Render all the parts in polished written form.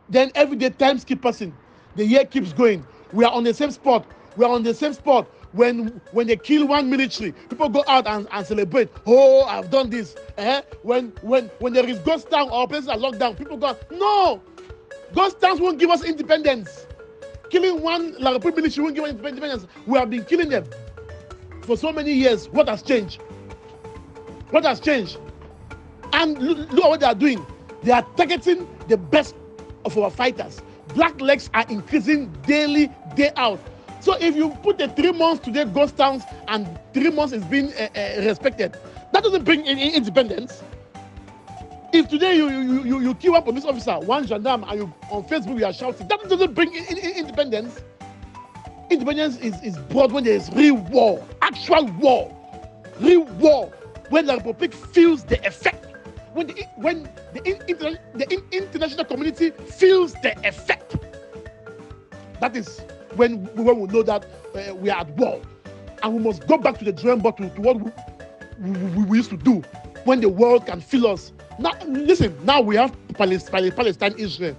Then every day times keep passing. The year keeps going. We are on the same spot. We are on the same spot. When they kill one military, people go out and celebrate. Oh, I've done this. When there is ghost town or places are locked down, people go, no, ghost towns won't give us independence. Killing one like a military won't give us independence. We have been killing them for so many years. What has changed? What has changed? And look at what they are doing. They are targeting the best of our fighters. Black legs are increasing daily, day out. So if you put the 3 months today ghost towns and 3 months is being respected, that doesn't bring in independence. If today you kill one police officer, one gendarme, and you on Facebook you are shouting, that doesn't bring in independence. Independence is brought when there is real war, actual war, real war, when the Republic feels the effect, when the international community feels the effect. That is when we know that we are at war, and we must go back to the drawing board to what we used to do when the world can feel us. Now, listen. Now we have Palestine, Israel.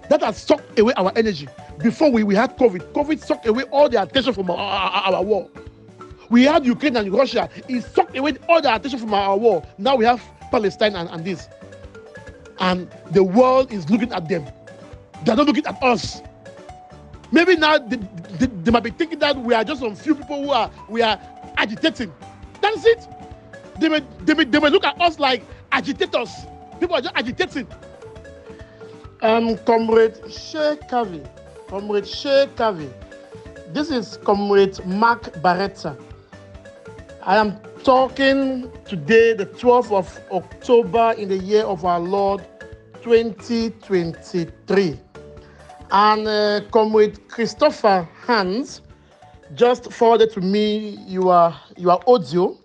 That has sucked away our energy. Before we had COVID. COVID sucked away all the attention from our war. We had Ukraine and Russia. It sucked away all the attention from our war. Now we have Palestine and this. And the world is looking at them. They're not looking at us. Maybe now they might be thinking that we are just some few people we are agitating. That's it. They may look at us like agitators. People are just agitating. Comrade Shea Kavi. This is Comrade Mark Bareta. I am talking today, the 12th of October in the year of our Lord 2023. And Comrade Christopher Hans just forwarded to me your audio.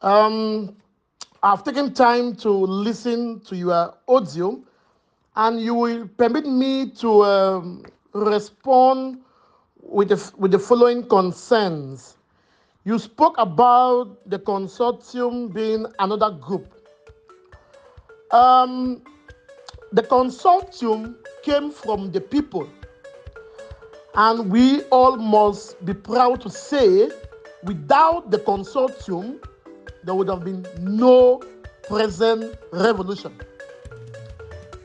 I've taken time to listen to your audio, and you will permit me to respond with the following concerns. You spoke about the consortium being another group. The consortium came from the people, and we all must be proud to say, without the consortium, there would have been no present revolution.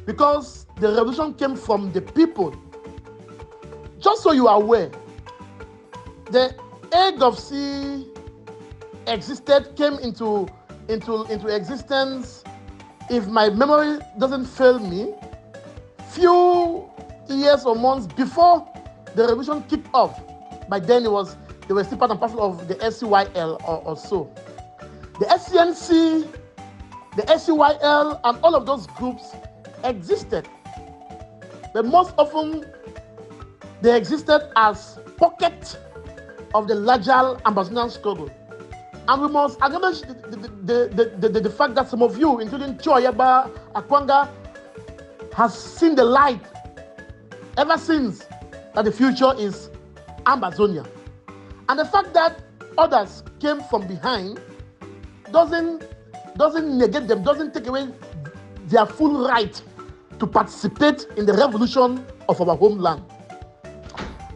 Because the revolution came from the people. Just so you are aware, the egg of sea came into existence, if my memory doesn't fail me, few years or months before the revolution kicked off. By then they were still part and parcel of the SCYL or so. The SCNC, the SCYL, and all of those groups existed. But most often, they existed as pockets of the larger Ambazonian struggle. And we must acknowledge the fact that some of you, including Choyaba, Akwanga, has seen the light ever since that the future is Ambazonia. And the fact that others came from behind doesn't negate them, doesn't take away their full right to participate in the revolution of our homeland.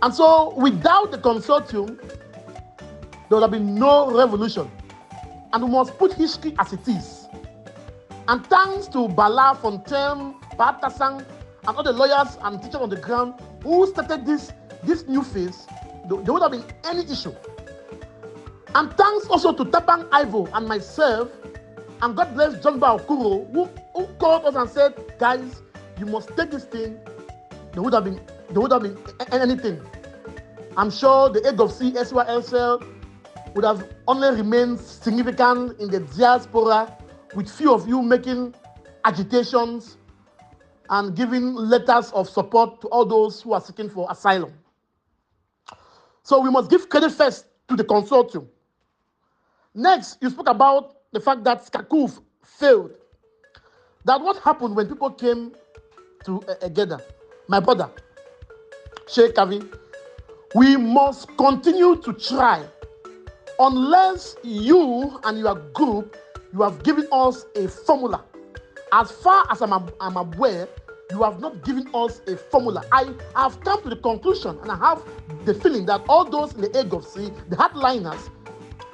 And so, without the consortium, there would have been no revolution. And we must put history as it is. And thanks to Bala, Fontaine, Patasang, and all the lawyers and teachers on the ground who started this new phase, there would have been any issue. And thanks also to Tabang Ivo and myself, and God bless John Baokuro, who called us and said, guys, you must take this thing. There would have been anything. I'm sure the egg of sea, SYL, would have only remained significant in the diaspora, with few of you making agitations and giving letters of support to all those who are seeking for asylum. So we must give credit first to the consortium. Next, you spoke about the fact that Skakuf failed. That what happened when people came together. My brother, Sheikh Kavi, we must continue to try. Unless you and your group, you have given us a formula. As far as I'm aware, you have not given us a formula. I have come to the conclusion, and I have the feeling that all those in the egg of C, the hardliners,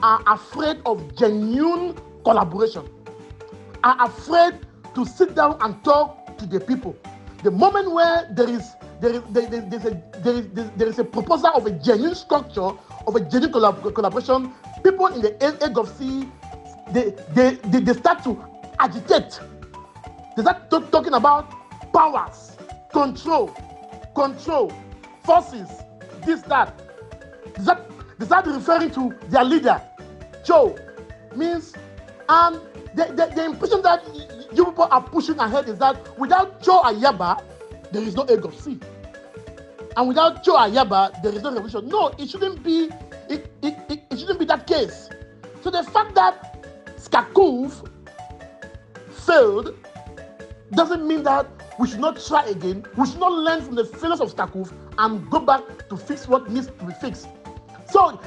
are afraid of genuine collaboration, are afraid to sit down and talk to the people. The moment where there is a proposal of a genuine structure, of a genuine collaboration, people in the egg of C, they start to agitate. They start talking about powers, control, forces, this, that. They start referring to their leader, Joe. Means, and the impression that you people are pushing ahead is that without Joe Ayaba, there is no egg of C. And without Joe Ayaba, there is no revolution. No, it shouldn't be. It shouldn't be that case. So the fact that Skakuf failed doesn't mean that we should not try again. We should not learn from the failures of Skakuf and go back to fix what needs to be fixed. So,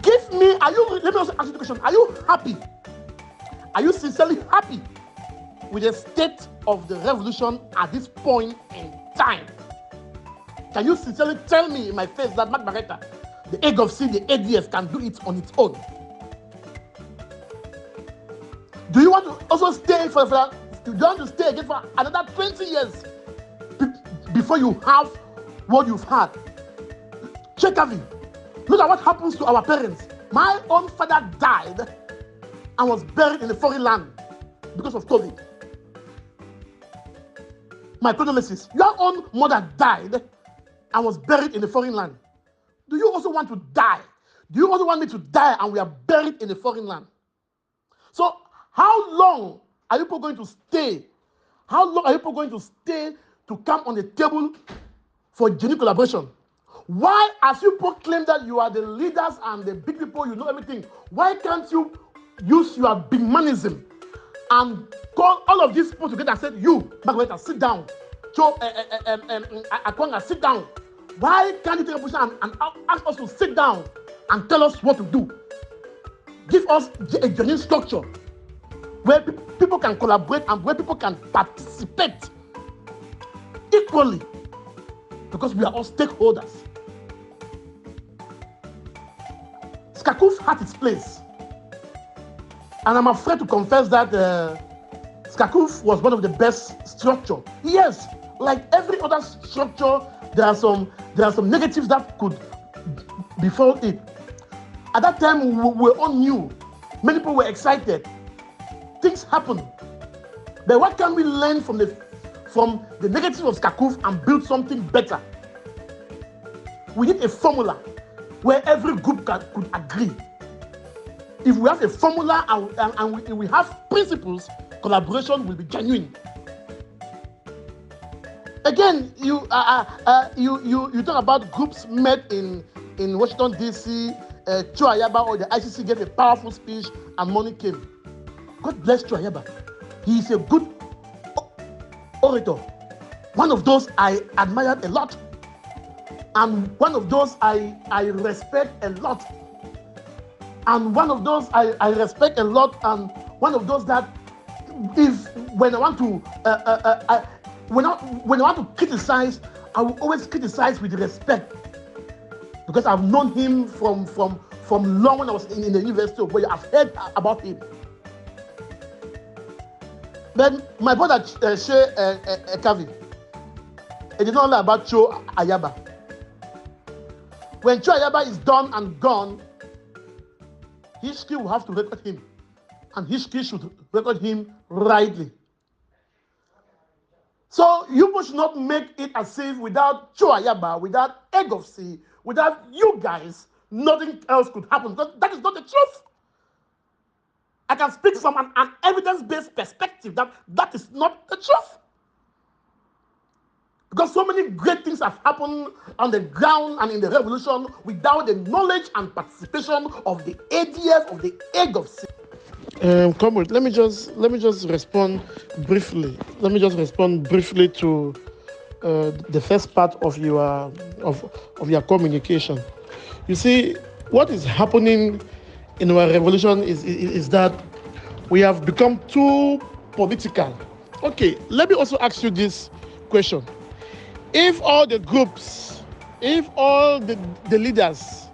let me also ask you the question. Are you happy? Are you sincerely happy with the state of the revolution at this point in time? Can you sincerely tell me in my face that Mark Bareta, the egg of C, the ADF, can do it on its own? Do you want to also stay do you want to stay again for another 20 years before you have what you've had? Check Avi. Look at what happens to our parents. My own father died and was buried in a foreign land because of COVID. My condolences. Your own mother died and was buried in a foreign land. Do you also want to die? Do you also want me to die and we are buried in a foreign land? So, how long are you people going to stay? How long are you people going to stay to come on the table for genuine collaboration? Why, as you people claim that you are the leaders and the big people, you know everything, why can't you use your big manism and call all of these people together and say, you, Margaret, sit down. Joe, Akwanga, sit down. Why can't you take a position and ask us to sit down and tell us what to do? Give us a genuine structure where people can collaborate and where people can participate equally, because we are all stakeholders. Skakuf had its place, and I'm afraid to confess that Skakuf was one of the best structure. Yes, like every other structure, there are some negatives that could befall it. At that time, we were all new. Many people were excited. Things happen. But what can we learn from the negatives of Skakuf and build something better? We need a formula where every group could agree. If we have a formula and we have principles, collaboration will be genuine. Again, you talk about groups met in Washington D.C. Cho Ayaba or the ICC gave a powerful speech and money came. God bless Cho Ayaba. He is a good orator. One of those I admired a lot. And one of those I respect a lot. And one of those I respect a lot. And one of those that when I want to criticize, I will always criticize with respect. Because I've known him from long when I was in the university where I've heard about him. Then my brother Shea Kavi, it is not only about Cho Ayaba. When Cho Ayaba is done and gone, history will have to record him. And history should record him rightly. So you must not make it as if without Cho Ayaba, without Egg of C, without you guys, nothing else could happen. That is not the truth. I can speak from an evidence-based perspective that is not the truth. Because so many great things have happened on the ground and in the revolution without the knowledge and participation of the ADF, of the Egg of C. Comrade, let me just respond briefly. Let me just respond briefly to the first part of your communication. You see, what is happening in our revolution is that we have become too political. Okay, let me also ask you this question. If all the groups, if all the leaders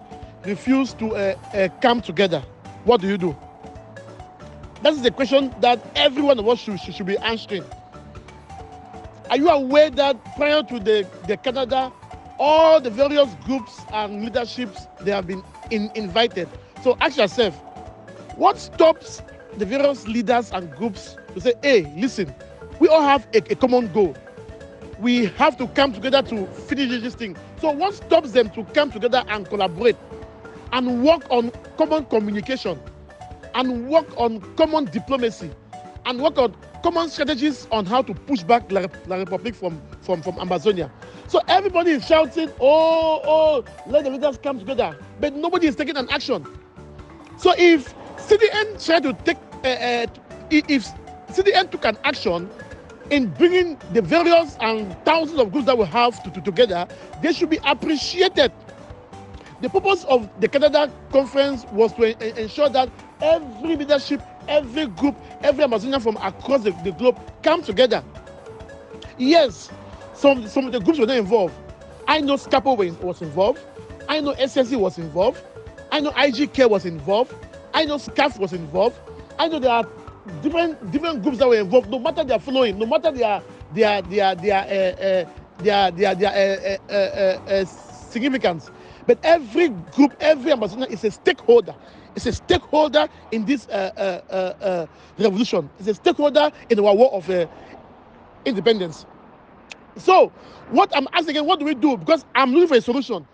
refuse to come together, what do you do? That is the question that every one of us should be answering. Are you aware that prior to the Canada, all the various groups and leaderships, they have been invited? So ask yourself, what stops the various leaders and groups to say, hey, listen, we all have a common goal. We have to come together to finish this thing. So what stops them to come together and collaborate and work on common communication and work on common diplomacy and work on common strategies on how to push back La Republic from Amazonia? So everybody is shouting, oh, let the leaders come together, but nobody is taking an action. So if CDN tried to take, if CDN took an action in bringing the various and thousands of groups that we have together, they should be appreciated. The purpose of the Canada conference was to ensure that every leadership, every group, every Amazonian from across the globe come together. Yes, some of the groups were not involved. I know SCAPO was involved. I know SSC was involved. I know IGK was involved. I know SCAF was involved. I know there are different groups that were involved. No matter their following, no matter their significance, but every group, every Amazonian is a stakeholder. It's a stakeholder in this revolution. It's a stakeholder in our war of independence. So, what I'm asking again, what do we do? Because I'm looking for a solution.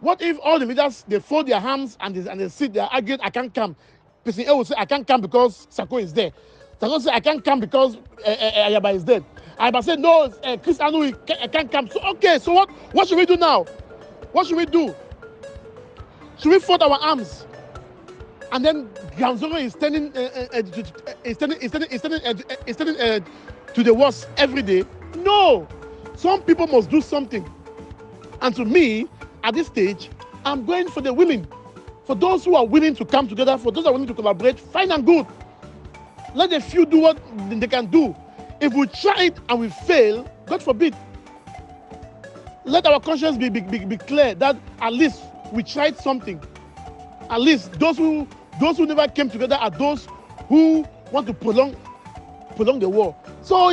What if all the leaders, they fold their hands and they sit there arguing, I can't come. Person A will say, I can't come because Sako is there. Sako will say, I can't come because Ayaba is dead. Ayaba said, no, Chris Anu, I can't come. So, okay, so what should we do now? What should we do? Should we fold our arms? And then Gamzoro is standing to the worst every day? No. Some people must do something. And to me, at this stage, I'm going for the willing. For those who are willing to come together, for those who are willing to collaborate, fine and good. Let the few do what they can do. If we try it and we fail, God forbid, let our conscience be clear that at least we tried something. At least those who never came together are those who want to prolong the war. So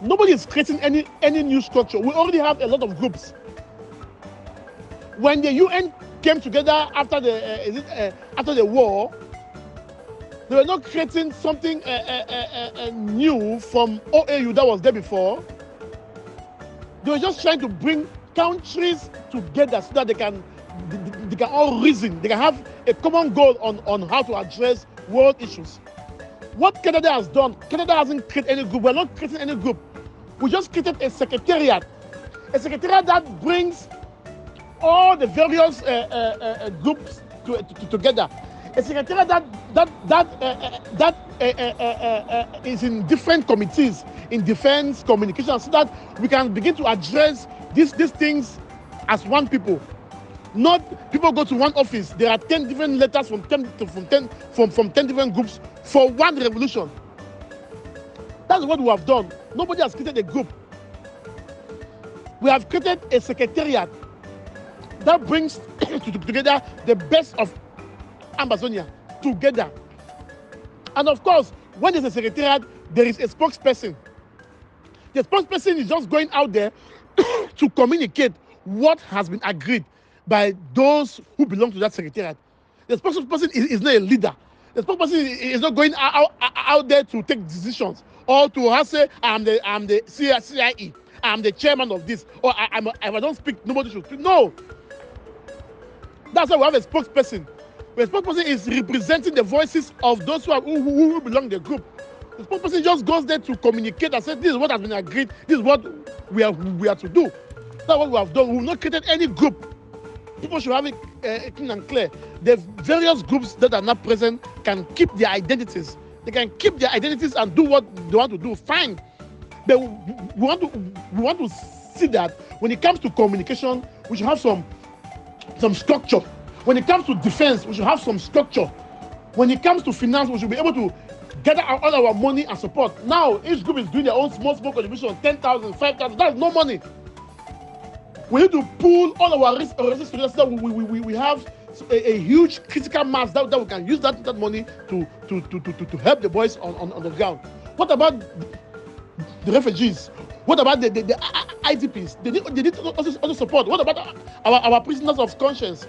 nobody is creating any new structure. We already have a lot of groups. When the UN came together after the war, they were not creating something new from OAU that was there before. They were just trying to bring countries together so that they can all reason. They can have a common goal on how to address world issues. What Canada has done, Canada hasn't created any group. We're not creating any group. We just created a secretariat that brings all the various groups together. A secretariat that is in different committees, in defense, communication, so that we can begin to address these things as one people. Not people go to one office. There are 10 different letters from 10 different groups for one revolution. That's what we have done. Nobody has created a group. We have created a secretariat that brings together the best of Amazonia together. And of course, when there's a secretariat, there is a spokesperson. The spokesperson is just going out there to communicate what has been agreed by those who belong to that secretariat. The spokesperson is not a leader. The spokesperson is not going out there to take decisions or to say, I'm the CIE, I'm the chairman of this, or if I don't speak, nobody should speak. No. That's why we have a spokesperson. The spokesperson is representing the voices of those who belong to the group. The spokesperson just goes there to communicate and say, this is what has been agreed, this is what we are to do. That's what we have done. We have not created any group. People should have it clean and clear. The various groups that are not present can keep their identities. They can keep their identities and do what they want to do. Fine. But we want to see that when it comes to communication, we should have some structure. When it comes to defense, we should have some structure. When it comes to finance, we should be able to gather all our money and support. Now each group is doing their own small contribution, 10,000, 5,000. That's no money. We need to pool all our resources together so that we have a huge critical mass that we can use that money to help the boys on the ground. What about the refugees? What about the IDPs? They need also support. What about our prisoners of conscience?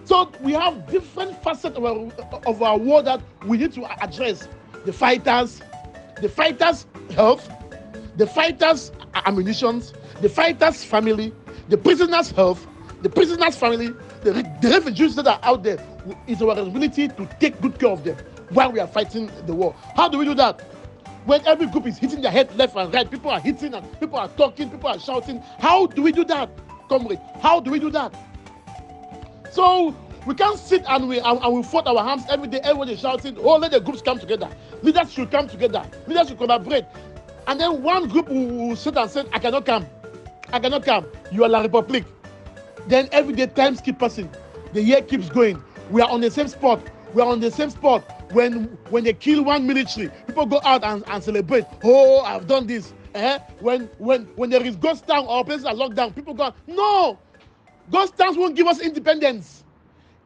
So we have different facets of our war that we need to address. The fighters' health, the fighters' ammunition, the fighters' family, the prisoners' health, the prisoners' family, the refugees that are out there. It's our responsibility to take good care of them while we are fighting the war. How do we do that? When every group is hitting their head left and right, people are hitting and people are talking, people are shouting. How do we do that, comrade? How do we do that? So we can't sit and we fold our hands every day. Everybody is shouting, oh, let the groups come together. Leaders should come together. Leaders should collaborate. And then one group will sit and say, I cannot come. I cannot come. You are La Republique. Then every day times keep passing. The year keeps going. We are on the same spot. We are on the same spot. When they kill one military, people go out and celebrate. Oh, I've done this. When there is ghost town or places are locked down, people go, no, ghost towns won't give us independence.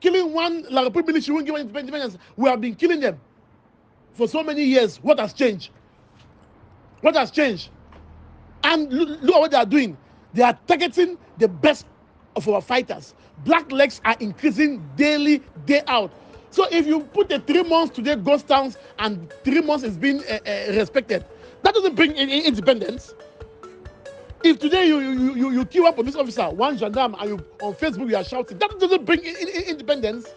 Killing one La Republique military won't give us independence. We have been killing them for so many years. What has changed? What has changed? And look at what they are doing. They are targeting the best of our fighters. Black legs are increasing daily, day out. So if you put a 3 months today ghost towns and 3 months is being respected, that doesn't bring independence. If today you kill one police officer, one gendarme, and you on Facebook you are shouting, that doesn't bring independence.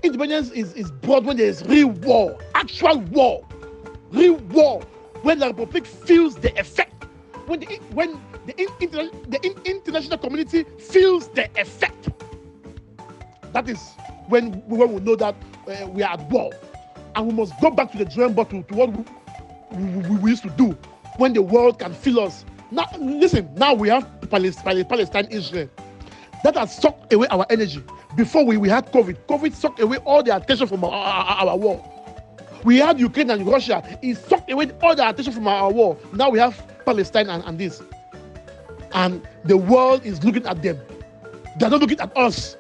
Independence is brought when there is real war, actual war, real war, when the Republic feels the effect, when the international community feels the effect. That is when we know that we are at war, and we must go back to the drawing board to what we used to do when the world can feel us. Now, listen. Now we have Palestine, Israel. That has sucked away our energy. Before we had COVID. COVID sucked away all the attention from our war. We had Ukraine and Russia. It sucked away all the attention from our war. Now we have Palestine and this. And the world is looking at them. They're not looking at us.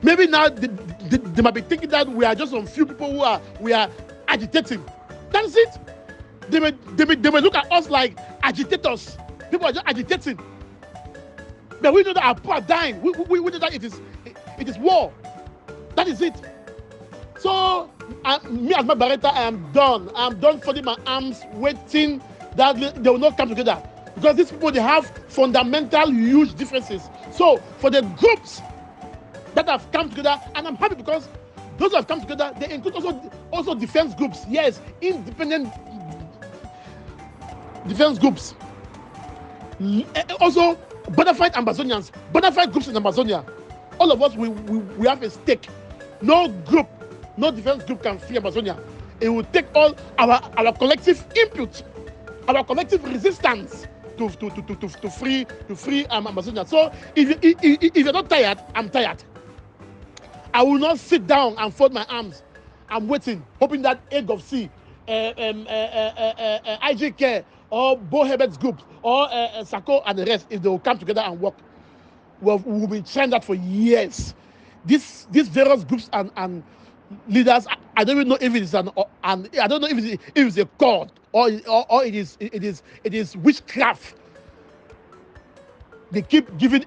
Maybe now they might be thinking that we are just some few people we are agitating. That's it. They may look at us like agitators. People are just agitating. But we know that our people are dying. We know that it is war. That is it. So me as my Bareta, I am done. I am done folding my arms, waiting that they will not come together. Because these people, they have fundamental, huge differences. So for the groups that have come together, and I'm happy because those who have come together, they include also defense groups. Yes, independent defense groups. Also, bona fide Amazonians, bona fide groups in Amazonia. All of us, we have a stake. No group, no defense group can free Amazonia. It will take all our collective input, our collective resistance to free Amazonia. So if you're not tired, I'm tired. I will not sit down and fold my arms. I'm waiting, hoping that egg of sea, IGK, or Bo Herbert's groups, or Sako and the rest, if they will come together and work. We've been trying that for years. These various groups and leaders, I don't even know if it is I don't know if it's a cult or it is witchcraft. They keep giving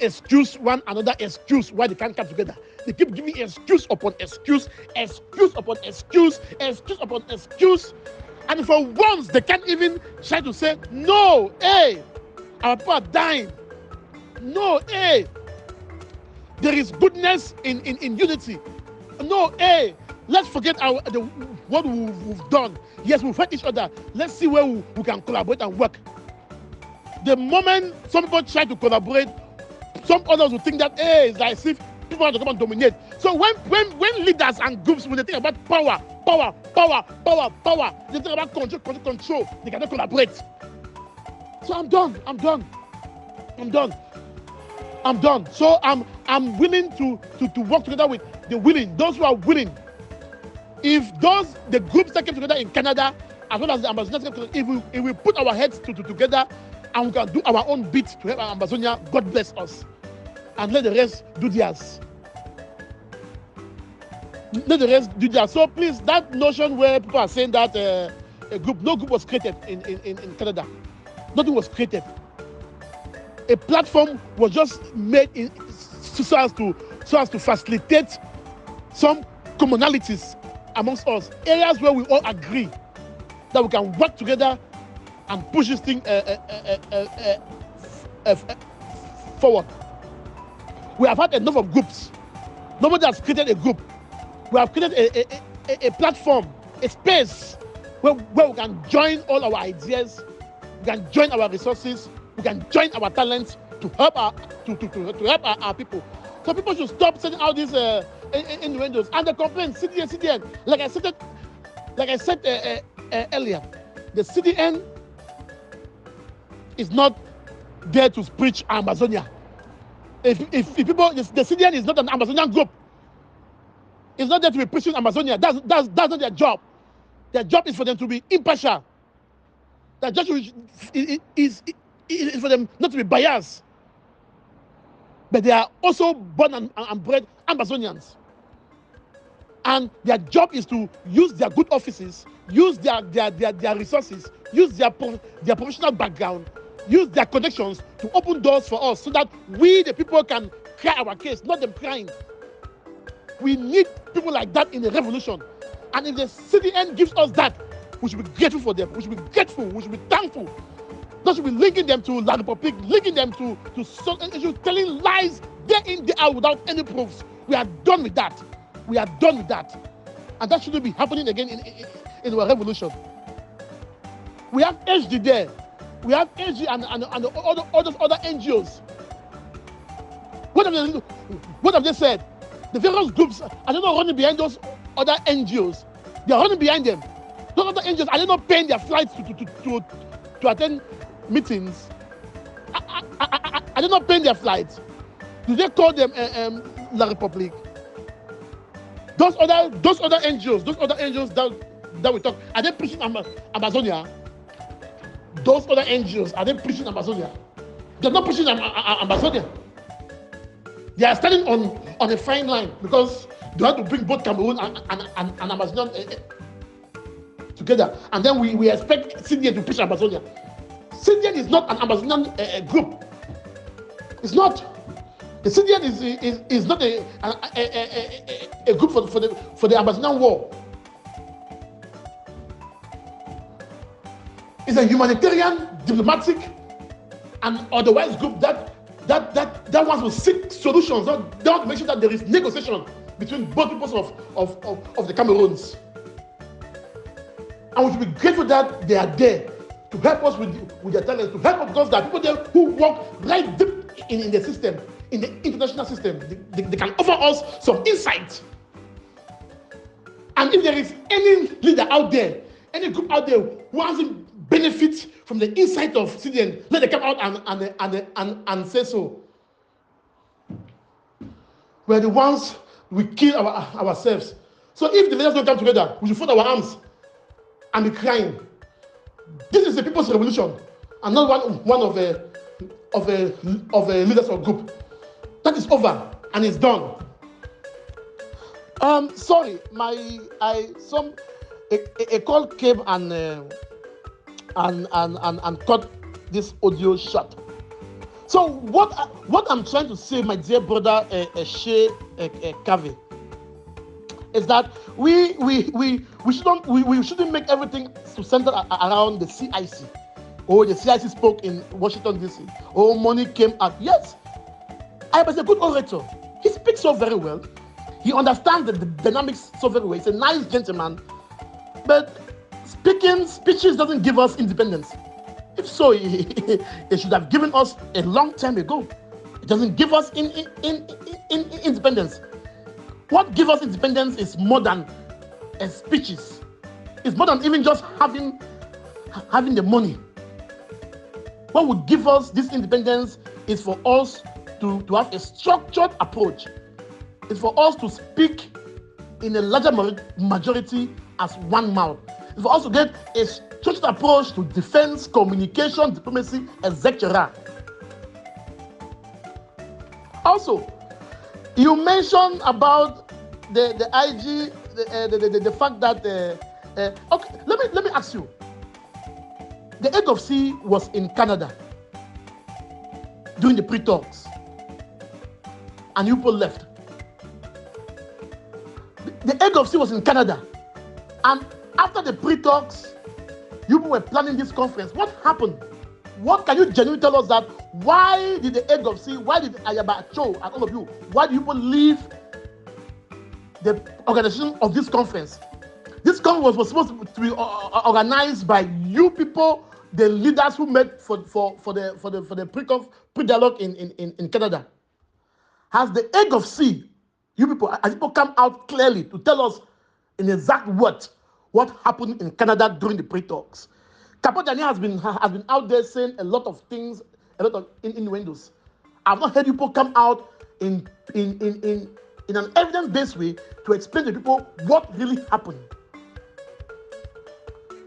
one another excuse why they can't come together. They keep giving excuse upon excuse, excuse upon excuse, excuse upon excuse. And for once, they can't even try to say, no, hey, our people are dying. No, hey, there is goodness in unity. No, hey, let's forget what we've done. Yes, we've hurt each other. Let's see where we can collaborate and work. The moment some people try to collaborate, some others will think that, hey, it's like as if people want to come and dominate. So when leaders and groups, when they think about power, they think about control, they cannot collaborate. So I'm done. So I'm willing to work together with the willing, those who are willing. if the groups that came together in Canada, as well as the Amazonians came together, if we put our heads together and we can do our own bit to help our Amazonia, God bless us. And let the rest do theirs. Let the rest do theirs. So please, that notion where people are saying that no group was created in Canada. Nothing was created. A platform was just made so as to facilitate some commonalities amongst us, areas where we all agree that we can work together and push this thing forward. We have had enough of groups. Nobody has created a group. We have created a platform, a space where we can join all our ideas, we can join our resources, we can join our talents to help our people. So people should stop sending out these innuendos and the complaints. CDN. Like I said earlier, the CDN is not there to preach Amazonia. If people, the CDN is not an Amazonian group. It's not there to be preaching Amazonia. That's not their job. Their job is for them to be impartial. Their job is for them not to be biased. But they are also born and bred Amazonians. And their job is to use their good offices, use their resources, use their professional background, use their connections to open doors for us so that we, the people, can cry our case, not them crying. We need people like that in the revolution. And if the CDN gives us that, we should be grateful for them. We should be grateful. We should be thankful. That should be linking them to La Republic, linking them to telling lies day in, day out without any proofs. We are done with that. We are done with that. And that shouldn't be happening again in our revolution. We have HD there. We have HD and all those other NGOs. What have they said? The various groups, are they not running behind those other NGOs? They are running behind them. Those other NGOs, are they not paying their flights to attend meetings? Are they not paying their flights? Do they call them La Republic? Those other NGOs that we talk, are they preaching Amazonia? Those other NGOs, are they preaching Amazonia? They're not preaching Amazonia. They are standing on a fine line because they have to bring both Cameroon and Amazonian together. And then we expect CDN to preach Amazonia. CDN is not an Amazonian group. It's not. The CDN is not a group for the Amazonian war. It's a humanitarian, diplomatic, and otherwise group that wants to seek solutions. They want to make sure that there is negotiation between both peoples of the Cameroons. And we should be grateful that they are there to help us with their talents, to help us because there are people there who work right deep in the system, in the international system. They can offer us some insight. And if there is any leader out there, any group out there who hasn't benefit from the insight of CDN, let them come out and say so. We're the ones we kill ourselves. So if the leaders don't come together, we should fold our arms and be crying. This is the people's revolution, and not one of a leaders or group. That is over and it's done. Sorry, a call came and cut this audio short. So what I'm trying to say, my dear brother Shea Kavi, is that we shouldn't make everything to center around the CIC. Oh, the CIC spoke in Washington DC. Oh, money came out. Yes, I was a good orator. He speaks so very well. He understands the dynamics so very well. He's a nice gentleman, but speeches doesn't give us independence. If so, it should have given us a long time ago. It doesn't give us independence. What gives us independence is more than speeches. It's more than even just having the money. What would give us this independence is for us to have a structured approach. It's for us to speak in a larger majority as one mouth. It will also get a structured approach to defense, communication, diplomacy, etc. Also, you mentioned about the IG, the fact that okay, let me ask you. The head of C was in Canada during the pre-talks, and you people left. The head of C was in Canada, and after the pre-talks, you people were planning this conference. What happened? What can you genuinely tell us that? Why did the head of C, why did Ayaba Cho and all of you, why do you people leave the organization of this conference? This conference was supposed to be organized by you people, the leaders who met for the pre-dialogue in Canada. Has the head of C, you people come out clearly to tell us in exact words what happened in Canada during the pre-talks? Kapodani has been out there saying a lot of things, a lot of innuendos. I've not heard people come out in an evidence-based way to explain to people what really happened.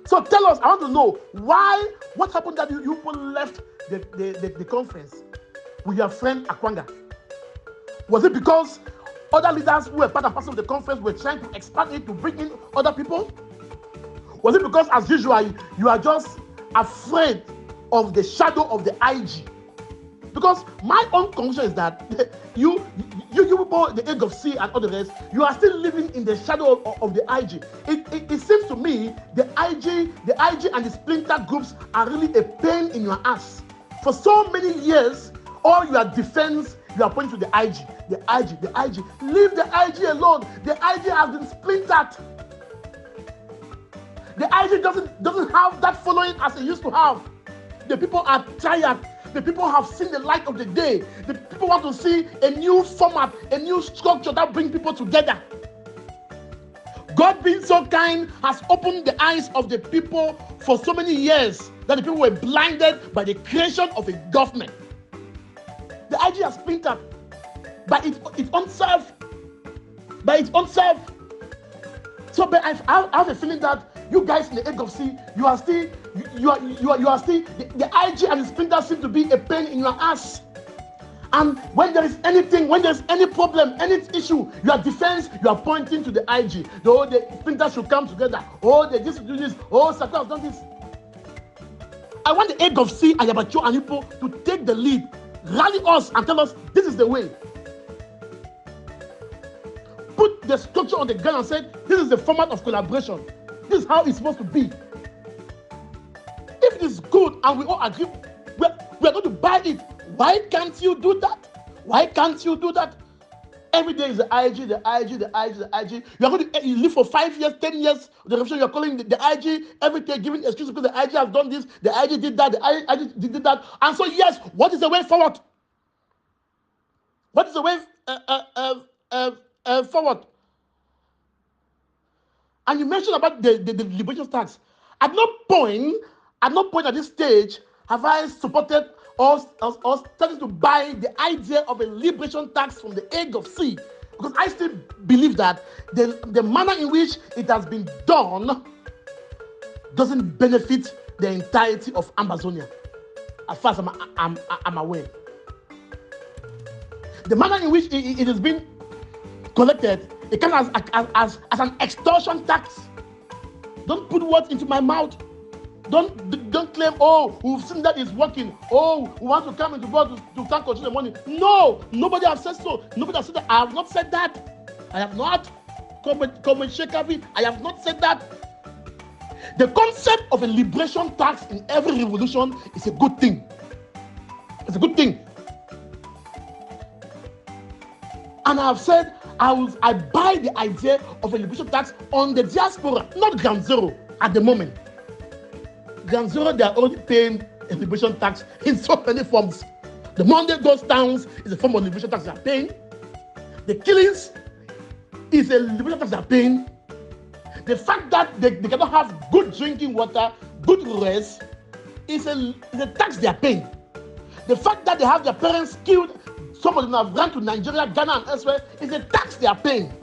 So tell us, I want to know what happened that you people left the conference with your friend Akwanga. Was it because other leaders who were part and parcel of the conference were trying to expand it to bring in other people? Was it because, as usual, you are just afraid of the shadow of the IG? Because my own conclusion is that you people, the head of C and all the rest, you are still living in the shadow of the IG. It seems to me the IG and the splinter groups are really a pain in your ass. For so many years, all your defense, you are pointing to the IG. The IG. Leave the IG alone. The IG has been splintered. The IG doesn't have that following as it used to have. The people are tired. The people have seen the light of the day. The people want to see a new format, a new structure that brings people together. God being so kind has opened the eyes of the people for so many years that the people were blinded by the creation of a government. The IG has splintered by its own self. So but I have a feeling that you guys in the head of C, you are still the IG and the splinter seem to be a pain in your ass. And when there is anything, when there's any problem, any issue, your defense, you are pointing to the IG. The splinter should come together. Oh, they just do this. Oh, Saka has done this. I want the head of C, Ayabacho and Ipo to take the lead, rally us and tell us this is the way. Put the structure on the ground and say this is the format of collaboration. This is how it's supposed to be. If it is good and we all agree, we're going to buy it. Why can't you do that? Every day is the IG. You are going to live for 5 years, 10 years. The revolution you are calling the IG every day, giving excuses because the IG has done this, the IG did that, the IG did that. And so yes, what is the way forward? What is the way forward? And you mentioned about the liberation tax. At no point at this stage have I supported or started to buy the idea of a liberation tax from the head of C, because I still believe that the manner in which it has been done doesn't benefit the entirety of Amazonia, as far as I'm aware. The manner in which it has been collected, it comes as an extortion tax. Don't put words into my mouth. Don't claim, oh, we've seen that it's working. Oh, we want to come into board to start controlling the money. No, nobody has said so. Nobody has said that. I have not said that. I have not. I have not said that. The concept of a liberation tax in every revolution is a good thing. It's a good thing. And I have said, I buy the idea of a liberation tax on the diaspora, not ground zero at the moment. Ground zero, they are already paying a liberation tax in so many forms. The Monday Ghost Towns is a form of liberation tax they are paying. The killings is a liberation tax they are paying. The fact that they cannot have good drinking water, good rest, is a tax they are paying. The fact that they have their parents killed, some of them have gone to Nigeria, Ghana, and elsewhere, is a tax they are paying.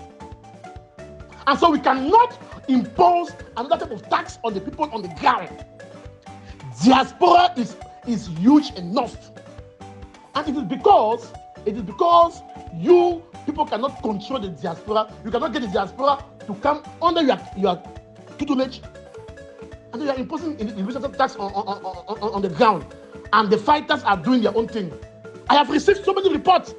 And so we cannot impose another type of tax on the people on the ground. Diaspora is huge enough. And it is because you people cannot control the diaspora. You cannot get the diaspora to come under your tutelage. And you are imposing the tax on the ground. And the fighters are doing their own thing. I have received so many reports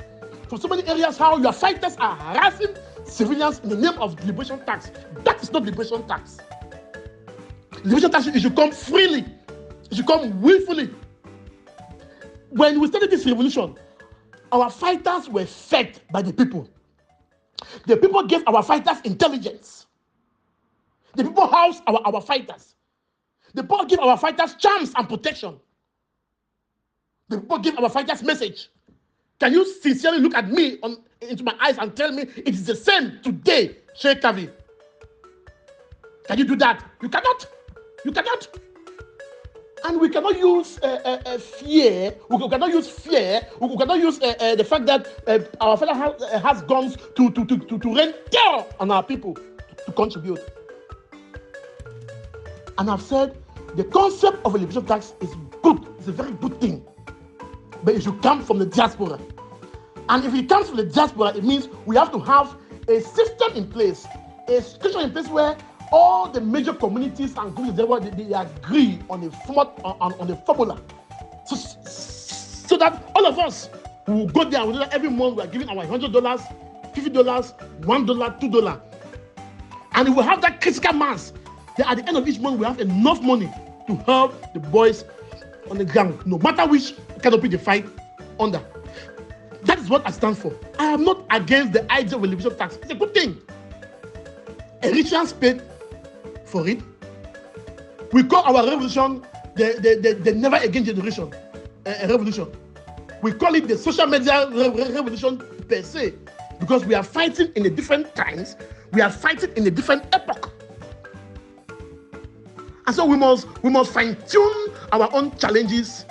from so many areas how your fighters are harassing civilians in the name of liberation tax. That is not liberation tax. Liberation tax, it should come freely. It should come willfully. When we started this revolution, our fighters were fed by the people. The people gave our fighters intelligence. The people housed our fighters. The people gave our fighters charms and protection. The people give our fighters message. Can you sincerely look at me into my eyes and tell me it is the same today, Sheikh Kavi? Can you do that? You cannot. You cannot. And we cannot use fear. We cannot use fear. We cannot use the fact that our father has guns to rain terror on our people to contribute. And I've said the concept of a liberation tax is good. It's a very good thing. But it should come from the diaspora. And if it comes from the diaspora, it means we have to have a system in place, a situation in place where all the major communities and groups they agree on a formula, so that all of us will go there and every month we are giving our $100, $50, $1, $2, and we will have that critical mass. That at the end of each month we have enough money to help the boys on the ground, no matter which canopy they fight under. That is what I stand for. I am not against the idea of a liberation tax. It's a good thing. Eritreans paid for it. We call our revolution the never again generation revolution. We call it the social media revolution per se, because we are fighting in a different times. We are fighting in a different epoch. And so we must fine-tune our own challenges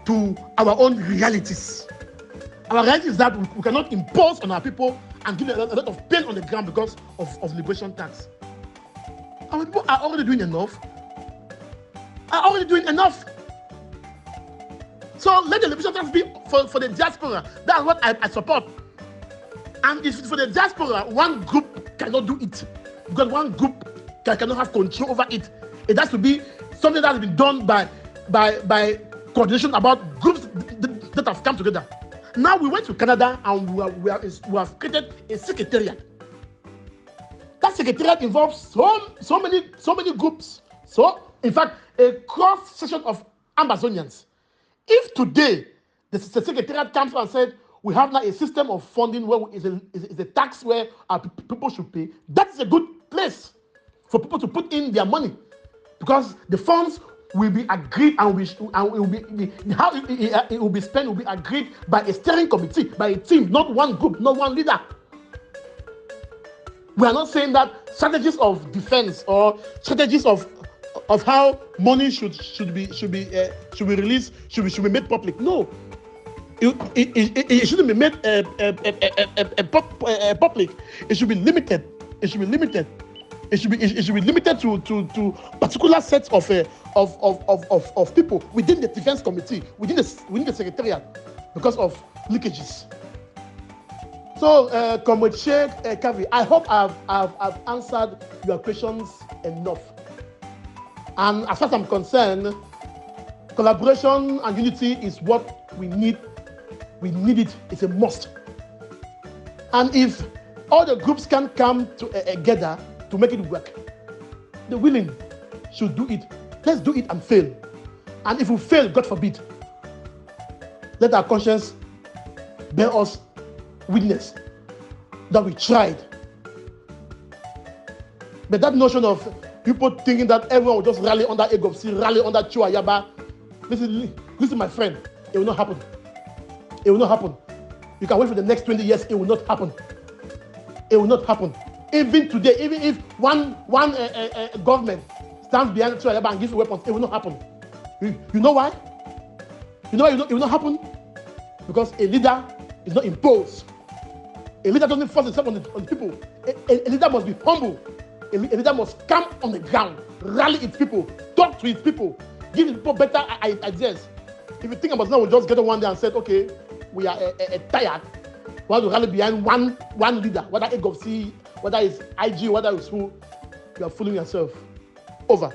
to our own realities. Our reality is that we cannot impose on our people and give a lot of pain on the ground because of liberation tax. Our people are already doing enough. So let the liberation tax be for the diaspora. That's what I support. And if it's for the diaspora, one group cannot do it, because one group cannot have control over it. It has to be something that has been done by coordination about groups that have come together. Now we went to Canada and we have created a secretariat. That secretariat involves so many groups. So, in fact, a cross section of Amazonians. If today the secretariat comes and said we have now a system of funding where is a tax where our people should pay, that is a good place for people to put in their money, because the funds will be agreed and how it will be spent will be agreed by a steering committee, by a team, not one group, not one leader. We are not saying that strategies of defense or strategies of how money should be released should be made public. No, it shouldn't be made public. It should be limited. It should be limited. It should be limited to particular sets of people within the defense committee, within the secretariat, because of leakages. So, Comrade Sheikh Kavi, I hope I've answered your questions enough. And as far as I'm concerned, collaboration and unity is what we need. We need it. It's a must. And if all the groups can come together to make it work, the willing should do it. Let's do it and fail. And if we fail, God forbid, let our conscience bear us witness that we tried. But that notion of people thinking that everyone will just rally under Egofsi, rally under Chuayaba, listen, my friend, it will not happen. It will not happen. You can wait for the next 20 years, it will not happen. It will not happen. Even today, even if one government stands behind Chuayaba and gives weapons, it will not happen. You know why? You know why it will not happen? Because a leader is not imposed. A leader doesn't force himself on the people. A leader must be humble. A leader must come on the ground, rally its people, talk to its people, give its people better ideas. If you think about now, we'll just get on one day and said, okay, we are tired. We want to rally behind one leader, whether egg of C, whether it's IG, whether it's who, you are fooling yourself. Over.